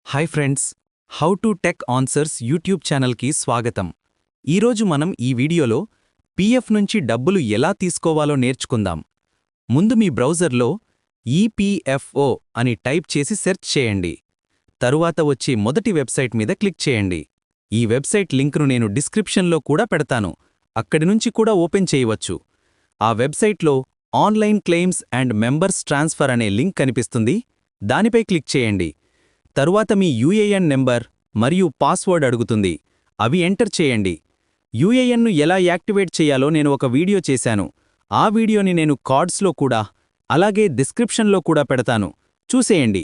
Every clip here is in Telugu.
Hi friends, how to tech answers YouTube ఛానల్కి స్వాగతం. ఈరోజు మనం ఈ వీడియోలో పీఎఫ్ నుంచి డబ్బులు ఎలా తీసుకోవాలో నేర్చుకుందాం. ముందు మీ బ్రౌజర్లో ఈపీఎఫ్ఓ అని టైప్ చేసి సెర్చ్ చేయండి. తరువాత వచ్చే మొదటి వెబ్సైట్ మీద క్లిక్ చేయండి. ఈ వెబ్సైట్ లింక్ను నేను డిస్క్రిప్షన్లో కూడా పెడతాను, అక్కడి నుంచి కూడా ఓపెన్ చేయవచ్చు. ఆ వెబ్సైట్లో online claims and members transfer అనే లింక్ కనిపిస్తుంది, దానిపై క్లిక్ చేయండి. తరువాత మీ యూఏఎన్ నెంబర్ మరియు పాస్వర్డ్ అడుగుతుంది, అవి ఎంటర్ చేయండి. యూఏఎన్ను ఎలా యాక్టివేట్ చేయాలో నేను ఒక వీడియో చేశాను, ఆ వీడియోని నేను కార్డ్స్లో కూడా అలాగే డిస్క్రిప్షన్లో కూడా పెడతాను, చూసేయండి.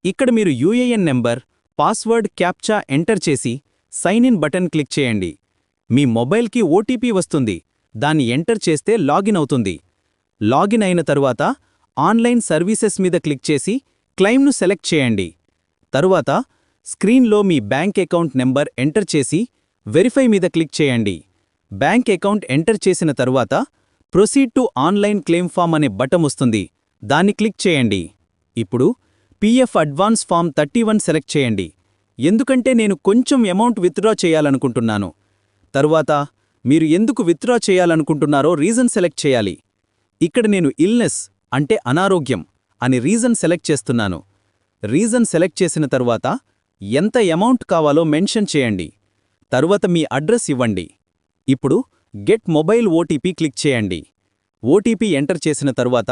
ఇక్కడ మీరు UAN number, password captcha enter చేసి సైన్ ఇన్ బటన్ క్లిక్ చేయండి. మీ మొబైల్కి ఓటీపీ వస్తుంది, దాన్ని ఎంటర్ చేస్తే లాగిన్ అవుతుంది. లాగిన్ అయిన తరువాత ఆన్లైన్ సర్వీసెస్ మీద క్లిక్ చేసి క్లెయిమ్ను సెలెక్ట్ చేయండి. తరువాత స్క్రీన్లో మీ బ్యాంక్ అకౌంట్ నెంబర్ ఎంటర్ చేసి వెరిఫై మీద క్లిక్ చేయండి. బ్యాంక్ అకౌంట్ ఎంటర్ చేసిన తరువాత proceed to online claim form అనే బటన్ వస్తుంది, దాన్ని క్లిక్ చేయండి. ఇప్పుడు పీఎఫ్ అడ్వాన్స్ ఫామ్ 31 సెలెక్ట్ చేయండి, ఎందుకంటే నేను కొంచెం అమౌంట్ విత్డ్రా చేయాలనుకుంటున్నాను. తరువాత మీరు ఎందుకు విత్డ్రా చేయాలనుకుంటున్నారో రీజన్ సెలెక్ట్ చేయాలి. ఇక్కడ నేను ఇల్నెస్ అంటే అనారోగ్యం అని రీజన్ సెలెక్ట్ చేస్తున్నాను. రీజన్ సెలెక్ట్ చేసిన తరువాత ఎంత అమౌంట్ కావాలో మెన్షన్ చేయండి. తరువాత మీ అడ్రస్ ఇవ్వండి. ఇప్పుడు గెట్ మొబైల్ ఓటీపీ క్లిక్ చేయండి. ఓటీపీ ఎంటర్ చేసిన తరువాత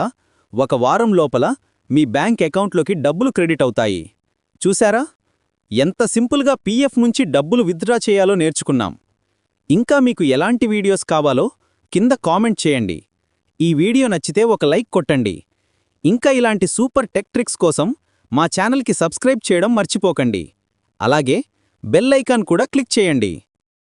1 వారం లోపల మీ బ్యాంక్ అకౌంట్లోకి డబ్బులు క్రెడిట్ అవుతాయి. చూశారా, ఎంత సింపుల్గా పీఎఫ్ నుంచి డబ్బులు విత్డ్రా చేయాలో నేర్చుకున్నాం. ఇంకా మీకు ఎలాంటి వీడియోస్ కావాలో కింద కామెంట్ చేయండి. ఈ వీడియో నచ్చితే ఒక లైక్ కొట్టండి. ఇంకా ఇలాంటి సూపర్ టెక్ ట్రిక్స్ కోసం మా ఛానల్కి సబ్స్క్రైబ్ చేయడం మర్చిపోకండి. అలాగే బెల్ ఐకాన్ కూడా క్లిక్ చేయండి.